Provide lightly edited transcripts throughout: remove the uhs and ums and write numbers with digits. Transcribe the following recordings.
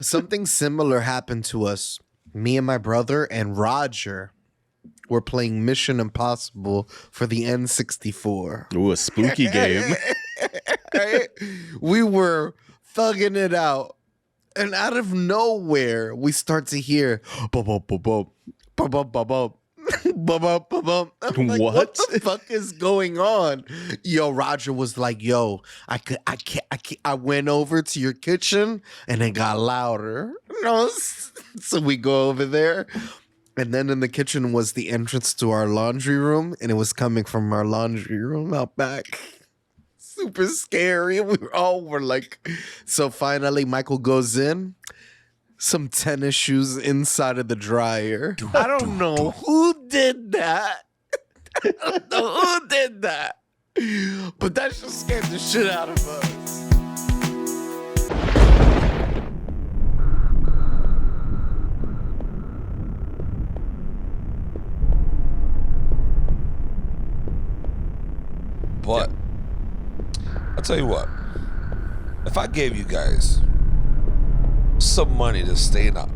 Something similar happened to us. Me and my brother and Roger were playing Mission Impossible for the N64. Ooh, a spooky game. Right? We were thugging it out. And out of nowhere, we start to hear bum bum bum bum bum bum bum bum. I'm like, what the fuck is going on? Yo, Roger was like, yo, I can't. I went over to your kitchen and it got louder. So we go over there. And then in the kitchen was the entrance to our laundry room, and it was coming from our laundry room out back. Super scary. We all were like, so finally Michael goes in. Some tennis shoes inside of the dryer. I don't know who did that. I don't know who did that. But that just scared the shit out of us. But I'll tell you what, if I gave you guys some money to stay in a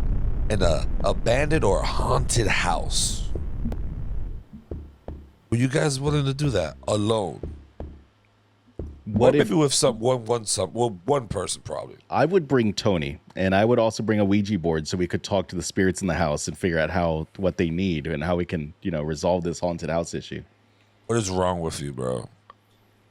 abandoned or haunted house, were you guys willing to do that alone? What if maybe with one person probably? I would bring Tony, and I would also bring a Ouija board so we could talk to the spirits in the house and figure out what they need and how we can, resolve this haunted house issue. What is wrong with you, bro?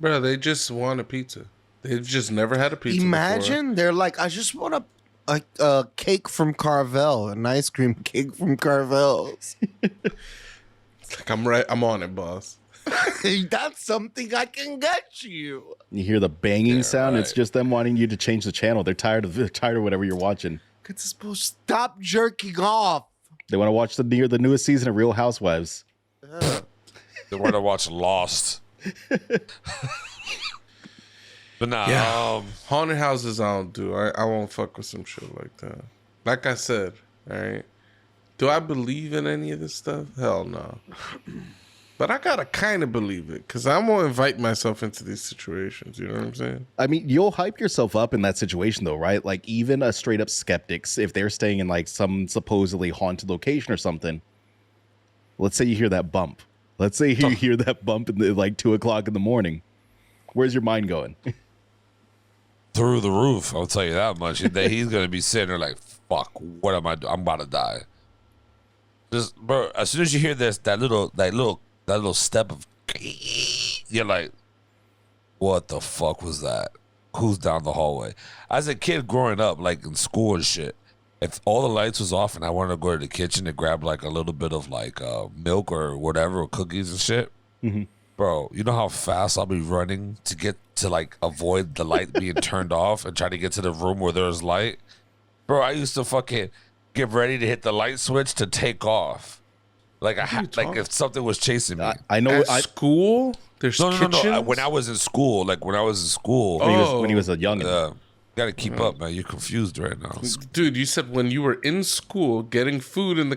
Bro, they just want a pizza. They've just never had a pizza Imagine before. They're like, I just want a cake from Carvel, an ice cream cake from Carvel's. It's like, I'm on it, boss. That's something I can get you. You hear the banging sound. Right. It's just them wanting you to change the channel. They're tired of whatever you're watching. Stop jerking off. They want to watch the newest season of Real Housewives. They want to watch Lost. But nah, haunted houses I don't do. I won't fuck with some shit like that. Like I said, all right. Do I believe in any of this stuff? Hell no. But I gotta kind of believe it because I won't invite myself into these situations. You know what I'm saying? I mean, you'll hype yourself up in that situation, though, right? Like even a straight up skeptics, if they're staying in like some supposedly haunted location or something. Let's say you hear that bump. Let's say you hear that bump in like 2 o'clock in the morning. Where's your mind going? through the roof. I'll tell you that much. He's gonna be sitting there like, "Fuck, what am I doing? I'm about to die." Just, bro. As soon as you hear that little step of, you're like, "What the fuck was that? Who's down the hallway?" As a kid growing up, like in school and shit, if all the lights was off and I wanted to go to the kitchen to grab like a little bit of like milk or whatever, or cookies and shit, bro, you know how fast I'll be running to get to like avoid the light being turned off and try to get to the room where there's light? Bro, I used to fucking get ready to hit the light switch to take off. Like like if something was chasing me. I know. At school? There's kitchens? No. When I was in school, when he was a youngin'. You gotta keep up, man. You're confused right now. Dude, you said when you were in school getting food in the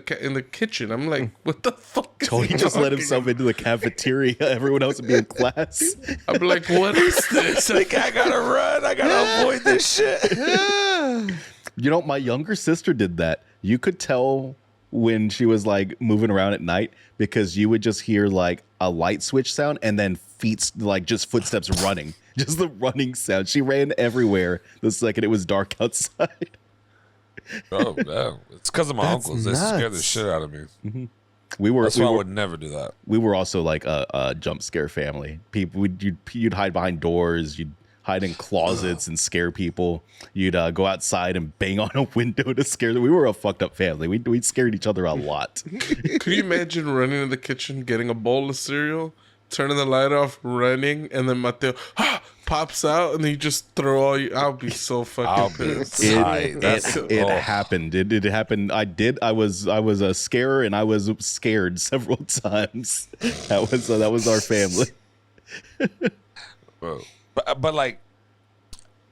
kitchen. I'm like, what the fuck is Tony he just let talking himself into the cafeteria. Everyone else would be in class. I'm like, what is this? Like, I gotta run. I gotta avoid this shit. You know, my younger sister did that. You could tell when she was like moving around at night because you would just hear like a light switch sound and then feet, like just footsteps running. Just the running sound. She ran everywhere the second it was dark outside. Oh, man. It's because of my uncles. They scared the shit out of me. Mm-hmm. That's why I would never do that. We were also like a jump scare family. People, you'd hide behind doors. You'd hide in closets and scare people. You'd go outside and bang on a window to scare them. We were a fucked up family. We scared each other a lot. Could you imagine running in the kitchen, getting a bowl of cereal, turning the light off, running, and then Mateo pops out, and then you just throw all you. I'll be so fucking pissed. It happened. It happened. I was a scarer, and I was scared several times. That was our family. Bro. But like,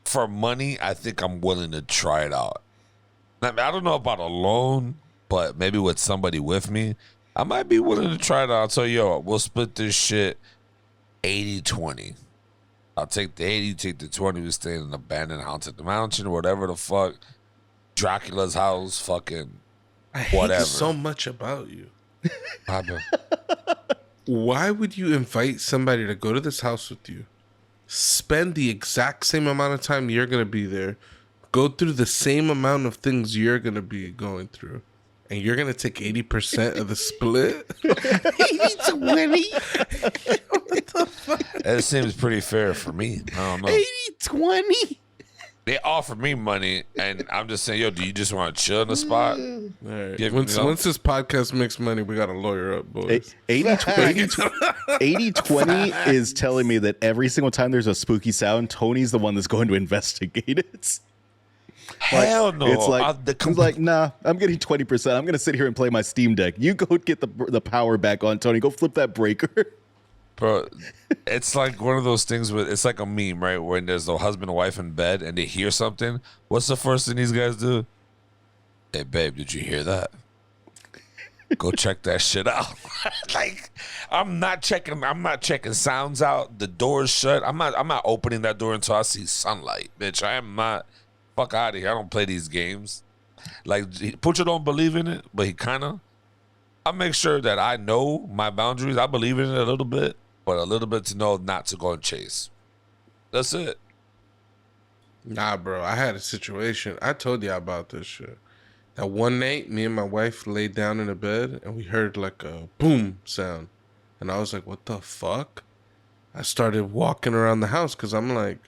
for money, I think I'm willing to try it out. I don't know about alone, but maybe with somebody with me, I might be willing to try it out. So, yo, we'll split this shit 80-20. I'll take the 80, you take the 20. We stay in an abandoned haunted mountain or whatever the fuck. Dracula's house, fucking I hate whatever. so much about you. Papa. Why would you invite somebody to go to this house with you, spend the exact same amount of time you're going to be there, go through the same amount of things you're going to be going through, and you're going to take 80% of the split? 80-20. What the fuck? It seems pretty fair for me. I don't know. 80-20. They offered me money, and I'm just saying, yo, do you just want to chill in the spot? All right. Give- Once, you know? once this podcast makes money, we got to lawyer up, boys. 80-20 is telling me that every single time there's a spooky sound, Tony's the one that's going to investigate it. Hell no. It's like, he's like, nah, I'm getting 20%. I'm going to sit here and play my Steam Deck. You go get the power back on, Tony. Go flip that breaker. Bro, it's like one of those things where it's like a meme, right? When there's the husband and wife in bed and they hear something. What's the first thing these guys do? Hey, babe, did you hear that? Go check that shit out. Like, I'm not checking sounds out. The door's shut. I'm not opening that door until I see sunlight, bitch. I am not. Fuck out of here. I don't play these games. Like, Pucho don't believe in it, but he kind of. I make sure that I know my boundaries. I believe in it a little bit, but a little bit to know not to go and chase. That's it. Nah, bro. I had a situation. I told you about this shit. That one night, me and my wife laid down in the bed, and we heard like a boom sound. And I was like, what the fuck? I started walking around the house because I'm like,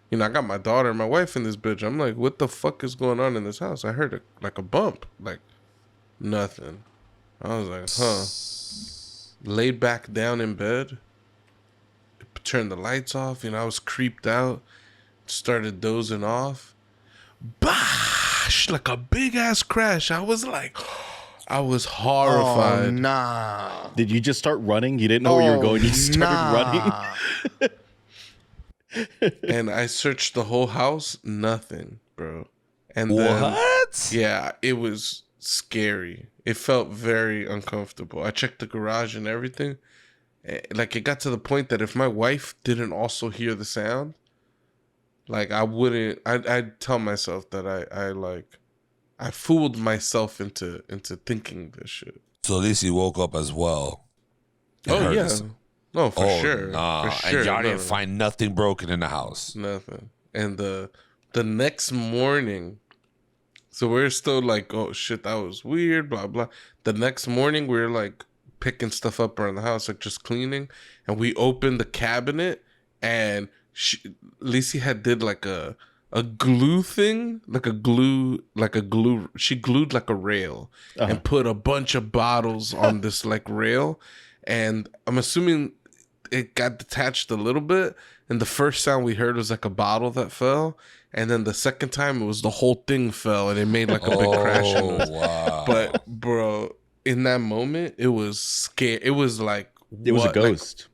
you know, I got my daughter and my wife in this bitch. I'm like, what the fuck is going on in this house? I heard like a bump. Like, nothing. I was like, huh. Laid back down in bed. Turned the lights off. You know, I was creeped out. Started dozing off. Bash! Like a big ass crash. I was horrified. Oh, nah. Did you just start running? You didn't know where you were going. You just started running. And I searched the whole house. Nothing, bro. And then, What? yeah, it was scary. It felt very uncomfortable. I checked the garage and everything. Like, it got to the point that if my wife didn't also hear the sound, like, I wouldn't. I'd tell myself that I fooled myself into thinking this shit. So at least he woke up as well. and Oh heard yeah, this. no, for Oh, sure. nah. For sure. And y'all No, didn't find nothing broken in the house. nothing. And the next morning, so we're still like, oh shit, that was weird, blah blah. The next morning, we're like picking stuff up around the house, like just cleaning, and we opened the cabinet, and Lacey had did like a glue thing, like a glue. She glued like a rail and put a bunch of bottles on this like rail, and I'm assuming it got detached a little bit. And the first sound we heard was like a bottle that fell, and then the second time it was the whole thing fell, and it made like a big crashing noise. Wow. But bro, in that moment, it was scary. It was like It was a what? Like, ghost.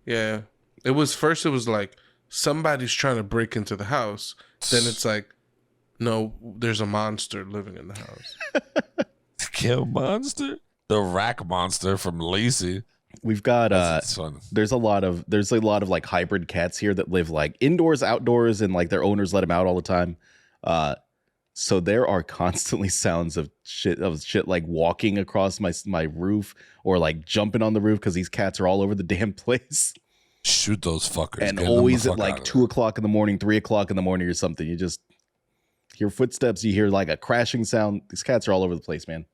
yeah, it was first. It was like somebody's trying to break into the house. Then it's like, no, there's a monster living in the house. Kill monster? The rack monster from Lacey. We've got That's fun. there's a lot of like hybrid cats here that live like indoors, outdoors, and like their owners let them out all the time. So there are constantly sounds of shit like walking across my roof or like jumping on the roof because these cats are all over the damn place. Shoot those fuckers. And Get them always the at fuck like out of 2 o'clock in the morning, 3 o'clock in the morning or something. You just hear footsteps, you hear like a crashing sound. These cats are all over the place, man.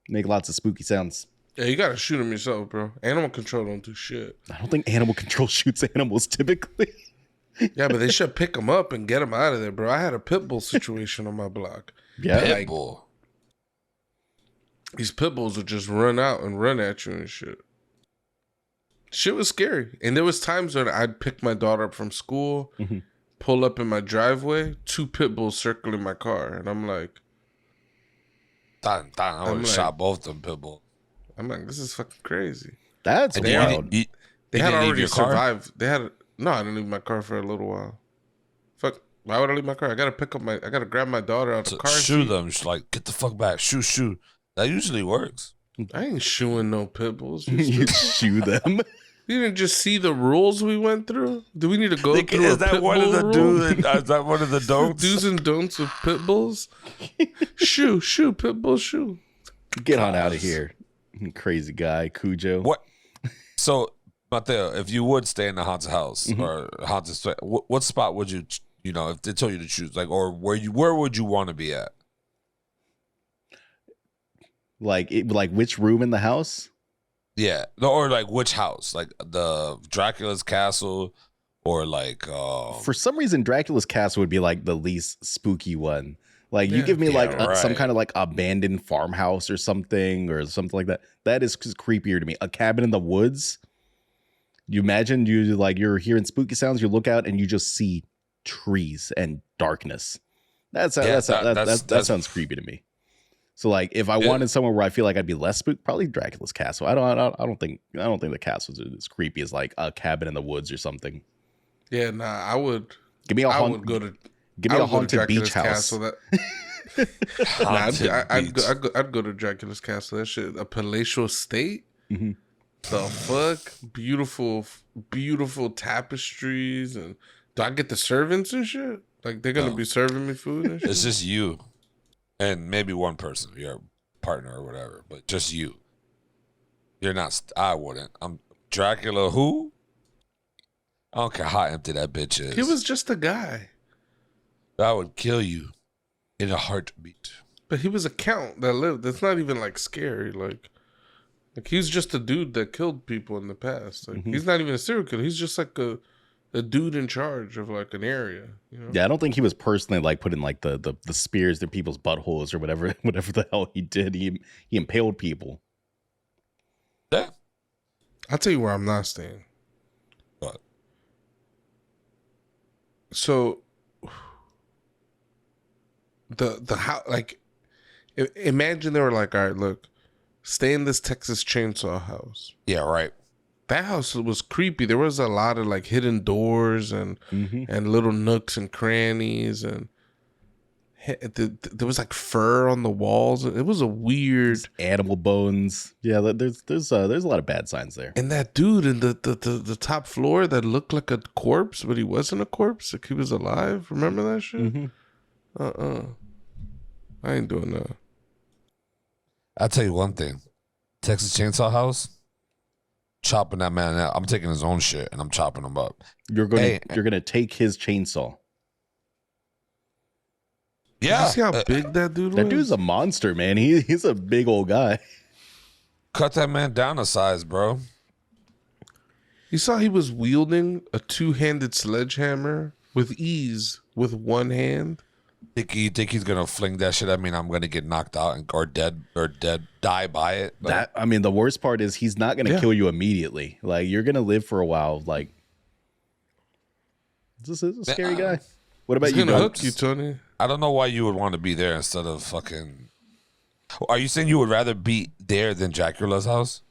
Make lots of spooky sounds. Yeah, you gotta shoot them yourself, bro. Animal control don't do shit. I don't think animal control shoots animals typically. Yeah, but they should pick them up and get them out of there, bro. I had a pit bull situation on my block. Yeah. there. Pitbull. These pit bulls would just run out and run at you and shit. Shit was scary. And there was times when I'd pick my daughter up from school, pull up in my driveway, 2 pit bulls circling my car. And I'm like, I would have like- shot both them pitbull. this is fucking crazy. That's And wild. you They had didn't leave already your car? survived. No, I didn't leave my car for a little while. Fuck, why would I leave my car? I gotta grab my daughter out of the car. Shoot seat. them. Just like, get the fuck back. Shoot. That usually works. I ain't shooing no pit bulls. You You stupid. shoe them. You didn't just see the rules we went through. Do we need to go through Is a that pit one of bull the rule? is that one of the don'ts? Do's and don'ts of pit bulls? Shoo, pit bull, shoo. Get on out of here, crazy guy, Cujo. What? So, Mateo, if you would stay in the haunted house or haunted, what spot would you, if they told you to choose, like, or where would you want to be at? Like which room in the house? Yeah, no, or like which house, like the Dracula's castle, or like. For some reason, Dracula's castle would be like the least spooky one. Like you give me like some right. kind of like abandoned farmhouse or something like that. That is just creepier to me. A cabin in the woods. You imagine you're hearing spooky sounds. You look out and you just see trees and darkness. That sounds creepy to me. So like if I wanted somewhere where I feel like I'd be less spooked, probably Dracula's castle. I don't think the castles are as creepy as like a cabin in the woods or something. Yeah, nah, I would. Give me a haunted beach house. I'd go to Dracula's castle. That shit, a palatial estate. Mm-hmm. The fuck, beautiful tapestries, and do I get the servants and shit? Like they're gonna be serving me food and shit. It's just you, and maybe one person, your partner or whatever, but just you. You're not. I wouldn't. I'm Dracula. Who? I don't care how empty that bitch is. He was just a guy. I would kill you in a heartbeat. But he was a count that lived. That's not even like scary. Like he's just a dude that killed people in the past. Like he's not even a serial killer. He's just like a dude in charge of like an area. Yeah, I don't think he was personally like putting like the spears in people's buttholes or whatever the hell he did. He impaled people. Yeah. I'll tell you where I'm not staying. What? So the how like imagine they were like, all right, look, stay in this Texas Chainsaw house. Yeah, right. That house was creepy. There was a lot of like hidden doors and little nooks and crannies, and there was like fur on the walls. It was a weird animal bones. Yeah, there's a lot of bad signs there. And that dude in the top floor that looked like a corpse, but he wasn't a corpse. Like he was alive. Remember that shit? I ain't doing that. I'll tell you one thing. Texas Chainsaw House, chopping that man out. I'm taking his own shit and I'm chopping him up. You're gonna take his chainsaw. Yeah. Did you see how big that dude was? That dude's a monster, man. He's a big old guy. Cut that man down a size, bro. You saw he was wielding a two-handed sledgehammer with ease with one hand. You think he's gonna fling that shit at me and I'm gonna get knocked out or die by it? Like, the worst part is he's not gonna kill you immediately. Like you're gonna live for a while. Like this is a scary guy. What about He's you? gonna hook you, Tony. I don't know why you would want to be there instead of fucking. Are you saying you would rather be there than Dracula's house?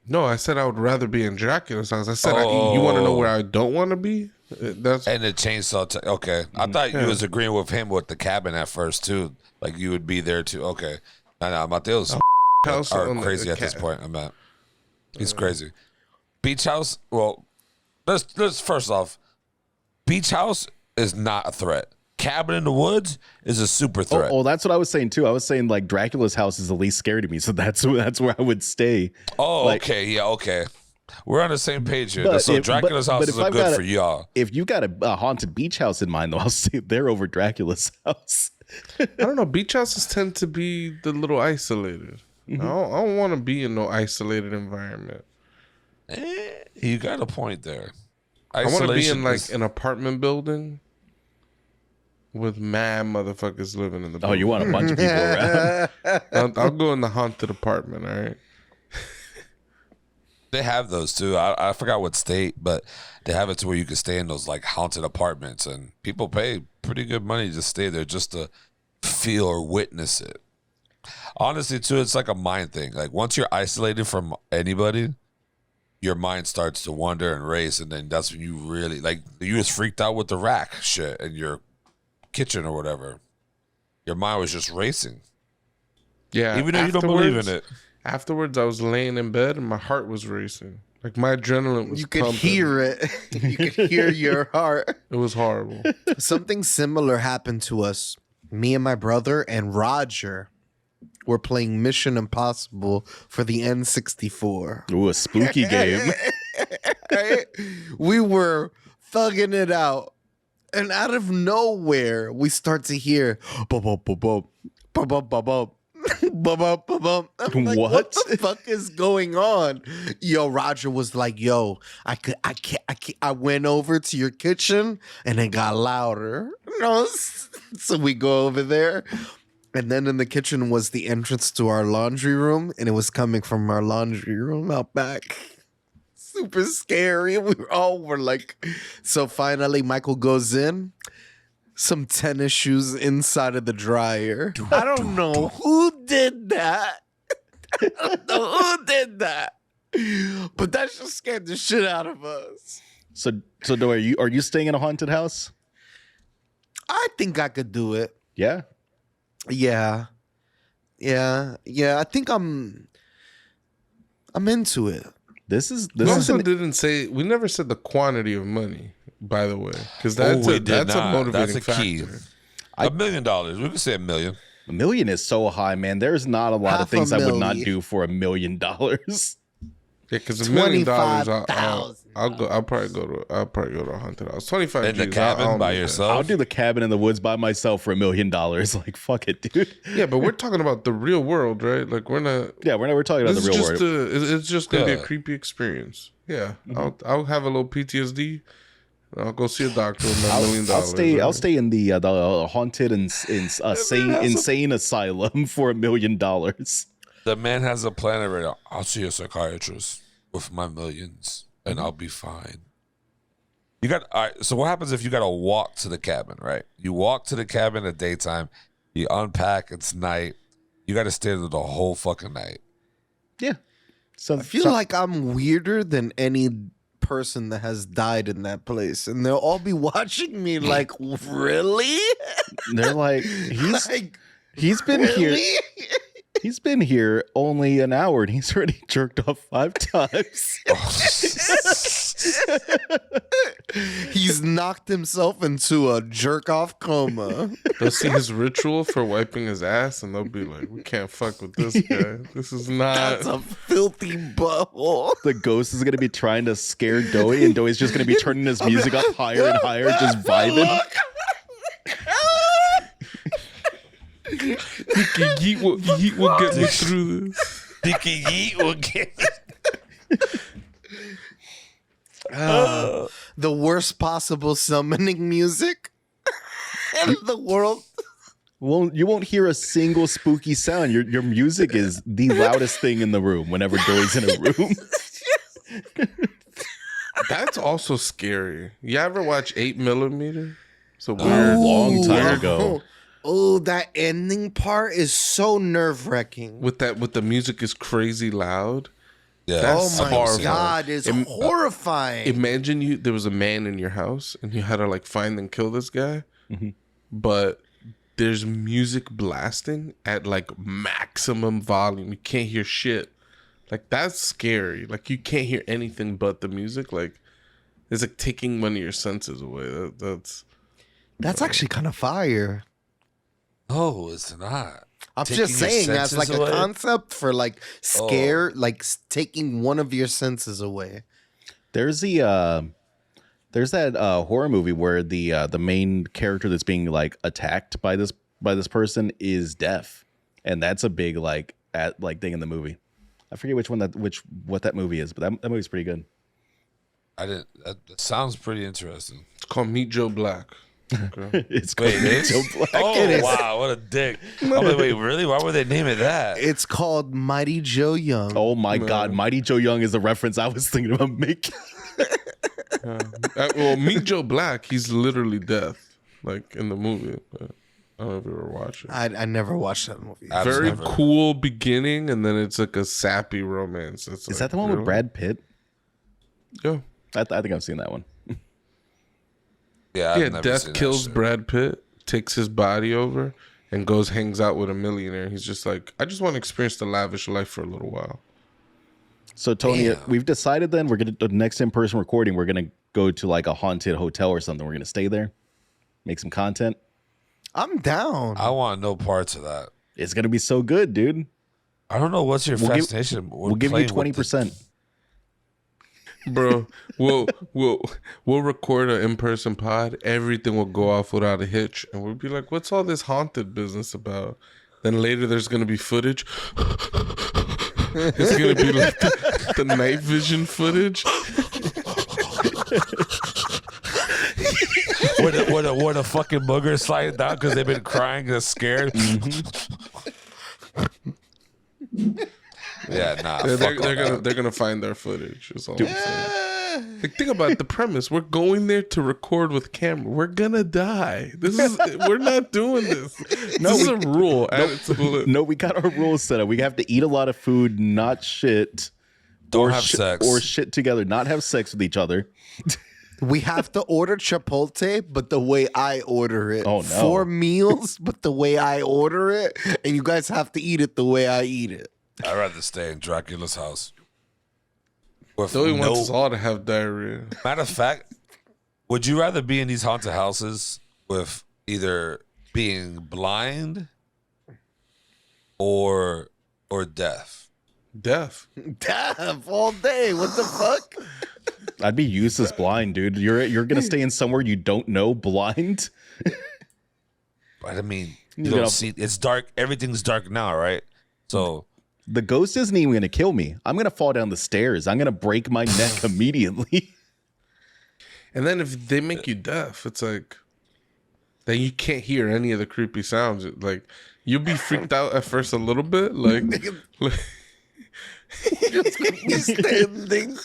No, I said I would rather be in Dracula's house. I said, you want to know where I don't want to be? That's and the chainsaw. Okay, I thought you was agreeing with him with the cabin at first too. Like you would be there too. Okay, no, Mateo's are crazy at this point. I'm at. He's crazy. Beach house. Well, let's first off, beach house is not a threat. Cabin in the woods is a super threat. Oh, that's what I was saying too. I was saying like Dracula's house is the least scary to me, so that's where I would stay. Oh, like, okay, yeah, okay. We're on the same page here. So Dracula's house is good for y'all. If you got a haunted beach house in mind, though, I'll stay there over Dracula's house. I don't know. Beach houses tend to be the little isolated. I don't want to be in no isolated environment. You got a point there. I want to be in like an apartment building with mad motherfuckers living in the building. Oh, you want a bunch of people around? I'll go in the haunted apartment, all right? They have those too. I forgot what state, but they have it to where you can stay in those like haunted apartments, and people pay pretty good money to stay there just to feel or witness it. Honestly, too, it's like a mind thing. Like once you're isolated from anybody, your mind starts to wander and race, and then that's when you really like you was freaked out with the rack shit in your kitchen or whatever. Your mind was just racing. Yeah. Even though you don't believe in it. Afterwards, I was laying in bed and my heart was racing. Like my adrenaline was You could pumping. hear it. You could hear your heart. It was horrible. Something similar happened to us. Me and my brother and Roger were playing Mission Impossible for the N64. Ooh, a spooky game. Right? We were thugging it out. And out of nowhere, we start to hear bub bub bub bub bub bub bub bub. I'm like, what the fuck is going on? Yo, Roger was like, yo, I can't. I went over to your kitchen and it got louder. You know, so we go over there. And then in the kitchen was the entrance to our laundry room, and it was coming from our laundry room out back. Super scary. We were like, so finally Michael goes in. Some tennis shoes inside of the dryer. I don't know who did that. I don't know who did that. But that just scared the shit out of us. So are you staying in a haunted house? I think I could do it. Yeah. Yeah. I think I'm into it. This is We also didn't say, we never said the quantity of money, by the way, because that's a motivating That's a key. factor. $1 million. We could say $1 million. $1 million is so high, man. There's not a lot of things I would not do for $1 million. Yeah, because $1 million, $25,000. I'll probably go to a haunted house. 25 In the G's, cabin I'll by do that. yourself. I'll do the cabin in the woods by myself for $1 million. Like, fuck it, dude. Yeah, but we're talking about the real world, right? Like we're not. Yeah, we're talking about This the is real just world. it's just gonna be a Yeah. creepy experience. Yeah, I'll have a little PTSD. I'll go see a doctor with my $1 million. I'll stay in the haunted and insane asylum for $1 million. The man has a plan already. I'll see a psychiatrist with my millions, and I'll be fine. You got all right, so what happens if you got to walk to the cabin? Right, you walk to the cabin at daytime, you unpack. It's night. You got to stay there the whole fucking night. Yeah. So I feel like I'm weirder than any person that has died in that place, and they'll all be watching me like, really? they're like, he's been here. Really? He's been here only an hour and he's already jerked off 5 times. He's knocked himself into a jerk off coma. They'll see his ritual for wiping his ass, and they'll be like, "We can't fuck with this guy. This is not." That's a filthy butthole. The ghost is going to be trying to scare Doey, and Doey's just going to be turning his music up higher and higher, just vibing. Dickie Yeet will get me through this. Dickie Yeet will get The worst possible summoning music in the world. Well, you won't hear a single spooky sound. Your music is the loudest thing in the room whenever Doey's in a room. That's also scary. You ever watch 8mm? It's a A weird. long time ago. Oh, that ending part is so nerve-wracking. With the music is crazy loud. Yeah. That's Oh my horrible. God, it's horrifying. Imagine there was a man in your house and you had to like find and kill this guy, but there's music blasting at like maximum volume. You can't hear shit. Like that's scary. Like you can't hear anything but the music. Like it's like taking one of your senses away. That's actually kind of fire. No, it's not. I'm Taking just your saying, as senses like away? a concept for like scare, like taking one of your senses away. There's that horror movie where the main character that's being like attacked by this person is deaf, and that's a big like thing in the movie. I forget what that movie is, but that movie's pretty good. That sounds pretty interesting. It's called Meet Joe Black. Okay. It's Wait, called it is? Joe Black. Oh, It is. wow, what a dick. Wait, really? Why would they name it that? It's called Mighty Joe Young. Oh my God, Mighty Joe Young is the reference I was thinking about making. Well, Meet Joe Black, he's literally deaf, like in the movie. But I don't know if you ever watched it. I never watched that movie. I've Very never- cool beginning, and then it's like a sappy romance. It's Is like, that the one with really? Brad Pitt? Yeah. I think I've seen that one. Yeah, I've Yeah, never Death seen that kills shit. Brad Pitt, takes his body over, and hangs out with a millionaire. He's just like, I just want to experience the lavish life for a little while. So Tony, Damn. we've decided then we're gonna the next in-person recording. We're gonna go to like a haunted hotel or something. We're gonna stay there, make some content. I'm down. I want no parts of that. It's gonna be so good, dude. I don't know what's your We'll give- fascination. We'll give you 20%. Bro, we'll record an in-person pod. Everything will go off without a hitch, and we'll be like, "What's all this haunted business about?" Then later, there's gonna be footage. It's gonna be like the night vision footage. Where the fucking booger sliding down because they've been crying and scared. Yeah, nah. They're gonna find their footage. Is all I'm saying. Like, think about the premise. We're going there to record with camera. We're gonna die. We're not doing this. This is a rule. No, we got our rules set up. We have to eat a lot of food, not shit. Don't have sex. Or shit together, not have sex with each other. We have to order Chipotle, but the way I order it. Oh, no. 4 meals, but the way I order it. And you guys have to eat it the way I eat it. I'd rather stay in Dracula's house. With Though he wants us all to have diarrhea. Matter of fact, would you rather be in these haunted houses with either being blind or deaf? Death. Death all day. What the fuck? I'd be useless blind, dude. You're gonna stay in somewhere you don't know blind. But I mean, you You don't know- see. It's dark. Everything's dark now, right? So The ghost isn't even gonna kill me. I'm gonna fall down the stairs. I'm gonna break my neck immediately. And then if they make you deaf, it's like then you can't hear any of the creepy sounds. Like you'll be freaked out at first a little bit, like Just gonna be standing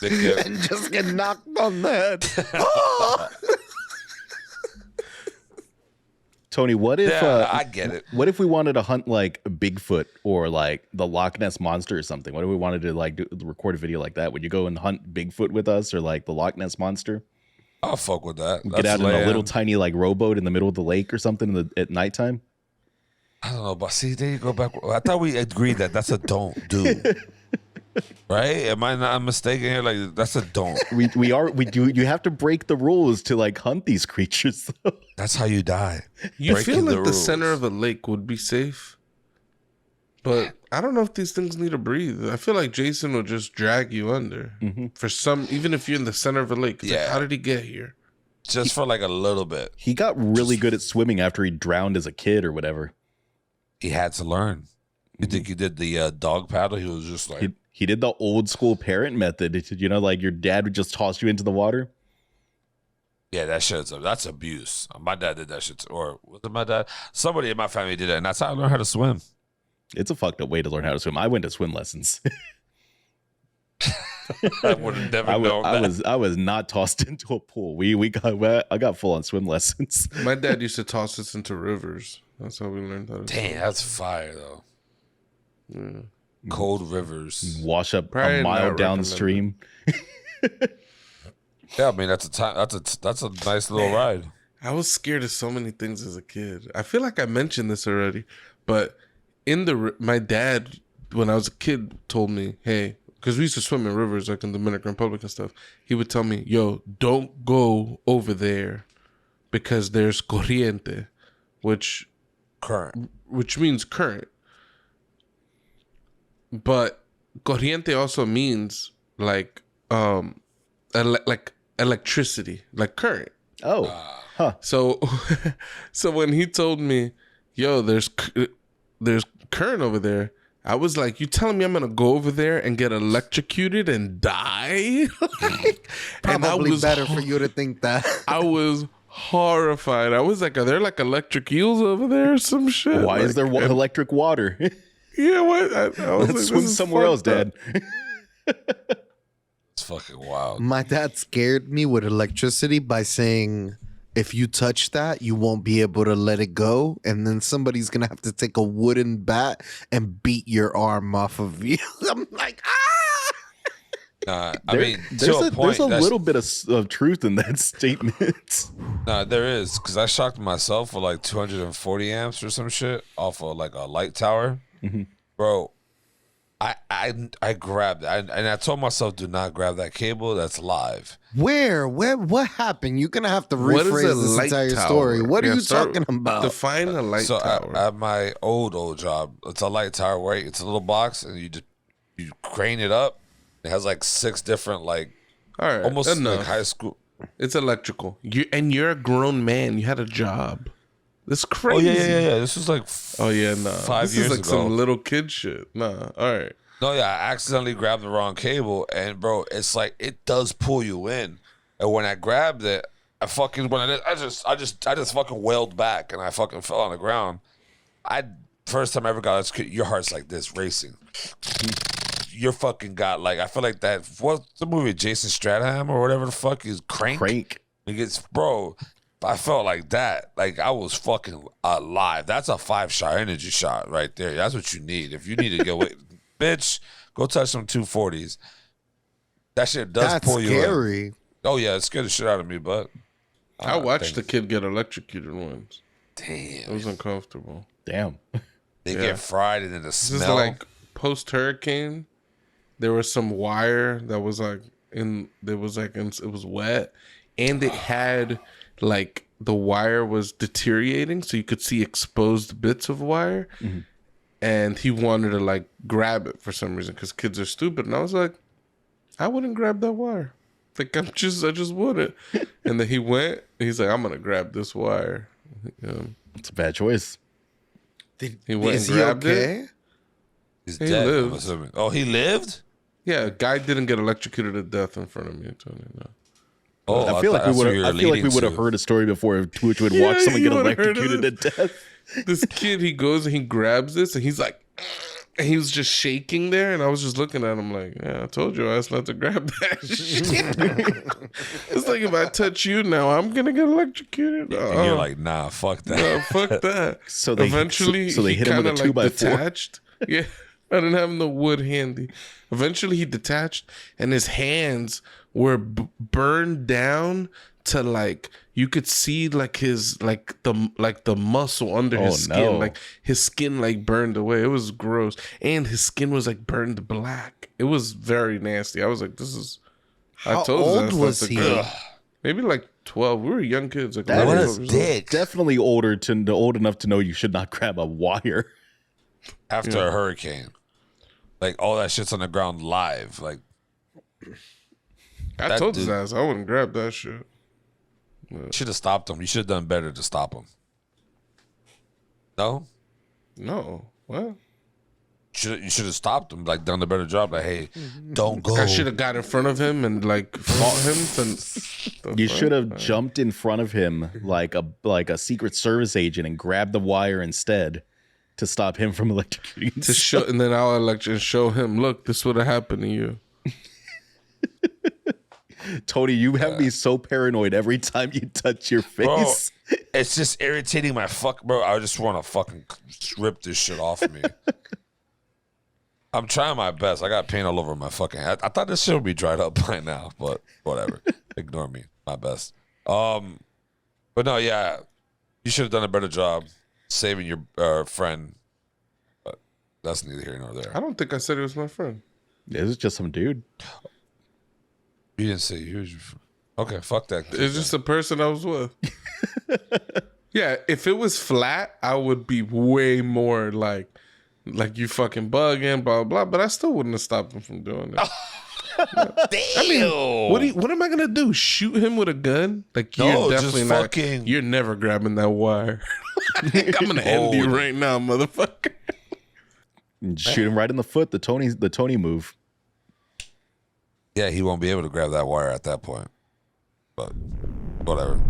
and just get knocked on the head. Oh! Tony, what if I get it. what if we wanted to hunt like Bigfoot or like the Loch Ness monster or something? What if we wanted to like record a video like that? Would you go and hunt Bigfoot with us or like the Loch Ness monster? I'll fuck with that. Get out in a little tiny like rowboat in the middle of the lake or something at nighttime? I don't know, but see, there you go back. I thought we agreed that that's a don't do. Right? Am I not mistaken here? Like that's a don't. We do. You have to break the rules to like hunt these creatures. Though. That's how you die. you feel Breaking like the rules. center of a lake would be safe. But I don't know if these things need to breathe. I feel like Jason will just drag you under for some, even if you're in the center of a lake. It's like, Yeah. how did he get here? Just for like a little bit. He got really good at swimming after he drowned as a kid or whatever. He had to learn. You think he did the dog paddle? He was just like, He did the old school parent method. You know, like your dad would just toss you into the water. yeah, that's abuse. My dad did that shit, or was it my dad? Somebody in my family did it, and that's how I learned how to swim. It's a fucked up way to learn how to swim. I went to swim lessons. I would have never I known that. was not tossed into a pool. I got full on swim lessons. My dad used to toss us into rivers. That's how we learned how to swim. Damn, that's fire though. Yeah. Cold rivers. Wash up Probably a mile not downstream. Yeah, I mean that's a nice little ride. I was scared of so many things as a kid. I feel like I mentioned this already, but my dad, when I was a kid, told me, hey, because we used to swim in rivers like in the Dominican Republic and stuff. He would tell me, yo, don't go over there because there's corriente, which means current. But corriente also means like electricity, like current. Oh, huh. So so when he told me, yo, there's current over there, I was like, you telling me I'm gonna go over there and get electrocuted and die? And I Probably was better for you to think that. I was horrified. I was like, are there like electric eels over there or some shit? Why is there electric water? Yeah, what? I was Let's like, swim this is somewhere else, fucked Dad. up. It's fucking wild. My dad scared me with electricity by saying, if you touch that, you won't be able to let it go. And then somebody's going to have to take a wooden bat and beat your arm off of you. I'm like, ah! Nah, I mean, to There's a a point, that's- little bit of truth in that statement. Nah, there is, because I shocked myself with like 240 amps or some shit off of like a light tower. Bro, I grabbed it, and I told myself, do not grab that cable. That's live. Where? What happened? You're gonna have to What is a rephrase this light entire tower? story. What are Yeah, you start- talking about? Define a light So tower. at my old job, it's a light tower, right? It's a little box, and you crane it up. It has like 6 different, like All right, almost enough. like high school. It's electrical. You're a grown man. You had a job. This Oh crazy. yeah. This was like Oh yeah, no. 5 This years is like ago. some little kid shit. Nah. All right. No, yeah, I accidentally grabbed the wrong cable, and bro, it's like it does pull you in. And when I grabbed it, I just fucking wailed back, and I fucking fell on the ground. First time I ever got electrocuted, your heart's like this racing. You're fucking got like I feel like that. What's the movie? Jason Stratham or whatever the fuck is Crank. It gets bro. I felt like that. Like I was fucking alive. That's a 5-shot energy shot right there. That's what you need. If you need to get away, bitch, go touch some 240s. That shit does That's pull you in. scary. Oh yeah, it scared the shit out of me, but I watched the kid get electrocuted once. damn, It was uncomfortable. Damn. they yeah. get fried and then the This is smell. like post hurricane. There was some wire that was like it was wet, and it had like the wire was deteriorating, so you could see exposed bits of wire. Mm-hmm. And he wanted to like grab it for some reason because kids are stupid. And I was like, I wouldn't grab that wire. Like I just wouldn't. And then he went. He's like, I'm gonna grab this wire. It's a bad choice. He went Is and he grabbed it. okay? He's he dead. I'm lived. assuming. Oh, he lived. Yeah, a guy didn't get electrocuted to death in front of me. I'm telling you now. Oh, I feel like we that's where would you have. were I feel like we leading would have to. heard a story before Twitch would Yeah, watch someone you get would've heard of electrocuted to death. This kid, he goes and he grabs this, and he's like, and he was just shaking there, and I was just looking at him like, yeah, I told your ass not to grab that shit. It's like if I touch you now, I'm gonna get electrocuted. And you're like, nah, fuck that. no, fuck that. So they- eventually, so they he hit him with a kinda, 2x4? detached. Yeah, I didn't have no wood handy. Eventually, he detached, and his hands were burned down to like you could see like his like the muscle under his skin, no. like his skin like burned away. It was gross, and his skin was like burned black. It was very nasty. I was like, this is. How his ass old not was to he? grab. Maybe like 12. We were young kids. Like That 11, What is 12 a years old. dick. Definitely old enough to know you should not grab a wire. After a hurricane, like all that shit's on the ground live. Like I That told his dude- ass I wouldn't grab that shit. should have stopped him. You should have done better to stop him. No, No, what? you should have stopped him. Like done a better job. Like, hey, don't go. I should have got in front of him and like fought him. You should have jumped in front of him like a Secret Service agent and grabbed the wire instead to stop him from electrocuting. to show, and then I'll lecture and show him. Look, this would have happened to you. Tony, you have me so paranoid every time you touch your Bro, face. it's just irritating my fuck, bro. I just want to fucking rip this shit off of me. I'm trying my best. I got paint all over my fucking head. I thought this shit would be dried up by now, but whatever. Ignore me. My best. But no, yeah, you should have done a better job saving your friend. But that's neither here nor there. I don't think I said it was my friend. This is just some dude. You didn't say you. Okay, fuck that. It's just the person I was with. Yeah, if it was flat, I would be way more like you fucking bugging, blah blah. But I still wouldn't have stopped him from doing it. Damn. What am I gonna do? Shoot him with a gun? Like No, you're just definitely not. fucking- You're never grabbing that wire. Like, I'm gonna end you Hold. right now, motherfucker. And shoot him right in the foot. The Tony move. Yeah, he won't be able to grab that wire at that point. But whatever.